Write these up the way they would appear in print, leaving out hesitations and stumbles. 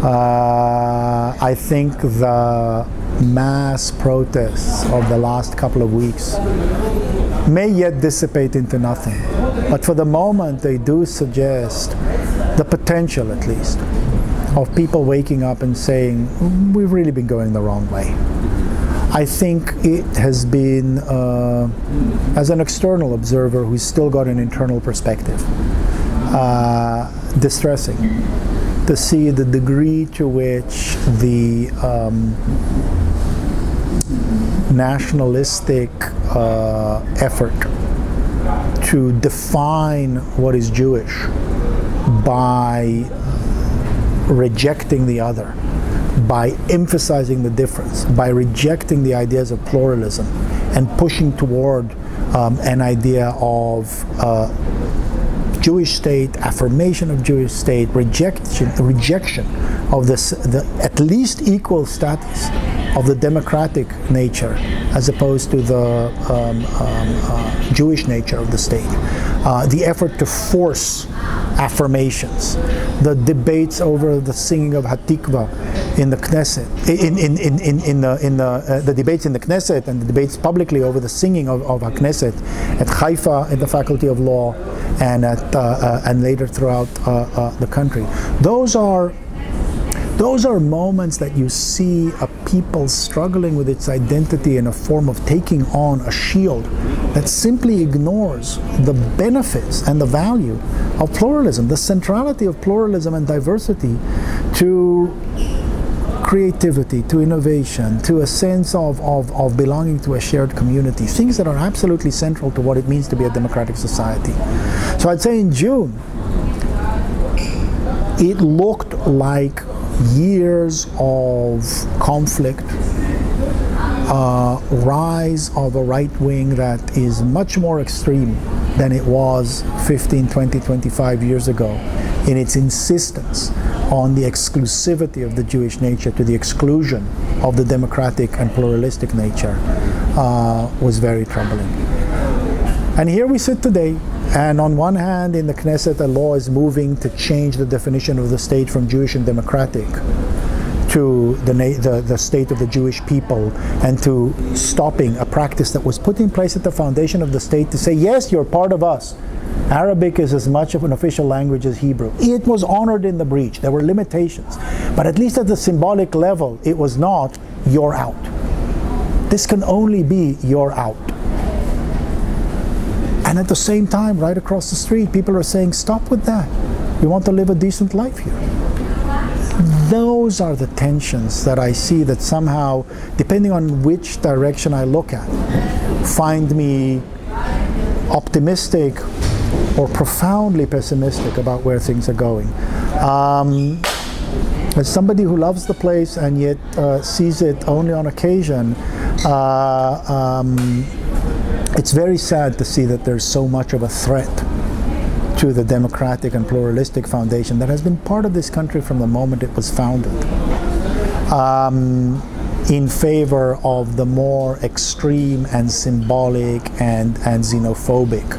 I think the mass protests of the last couple of weeks may yet dissipate into nothing. But for the moment, they do suggest the potential, at least, of people waking up and saying, we've really been going the wrong way. I think it has been, as an external observer who's still got an internal perspective, distressing to see the degree to which the nationalistic effort to define what is Jewish by rejecting the other, by emphasizing the difference, by rejecting the ideas of pluralism and pushing toward an idea of Jewish state, affirmation of Jewish state, rejection of the at least equal status of the democratic nature as opposed to the Jewish nature of the state. The effort to force affirmations, the debates over the singing of HaTikvah in the Knesset, the debates in the Knesset and the debates publicly over the singing of HaKnesset at Haifa at the Faculty of Law and and later throughout the country. Those are moments that you see a people struggling with its identity in a form of taking on a shield that simply ignores the benefits and the value of pluralism, the centrality of pluralism and diversity to creativity, to innovation, to a sense of belonging to a shared community, things that are absolutely central to what it means to be a democratic society. So I'd say in June, it looked like years of conflict, rise of a right wing that is much more extreme than it was 15, 20, 25 years ago in its insistence on the exclusivity of the Jewish nature to the exclusion of the democratic and pluralistic nature was very troubling. And here we sit today, and on one hand, in the Knesset, a law is moving to change the definition of the state from Jewish and democratic to the state of the Jewish people, and to stopping a practice that was put in place at the foundation of the state to say, yes, you're part of us. Arabic is as much of an official language as Hebrew. It was honored in the breach. There were limitations. But at least at the symbolic level, it was not, you're out. This can only be, you're out. And at the same time, right across the street, people are saying, stop with that. We want to live a decent life here. Those are the tensions that I see that somehow, depending on which direction I look at, find me optimistic or profoundly pessimistic about where things are going. As somebody who loves the place and yet sees it only on occasion, it's very sad to see that there's so much of a threat to the democratic and pluralistic foundation that has been part of this country from the moment it was founded, in favor of the more extreme and symbolic and xenophobic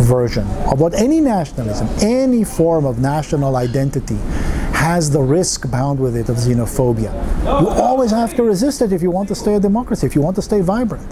version of what any nationalism, any form of national identity has the risk bound with it of xenophobia. You always have to resist it if you want to stay a democracy, if you want to stay vibrant.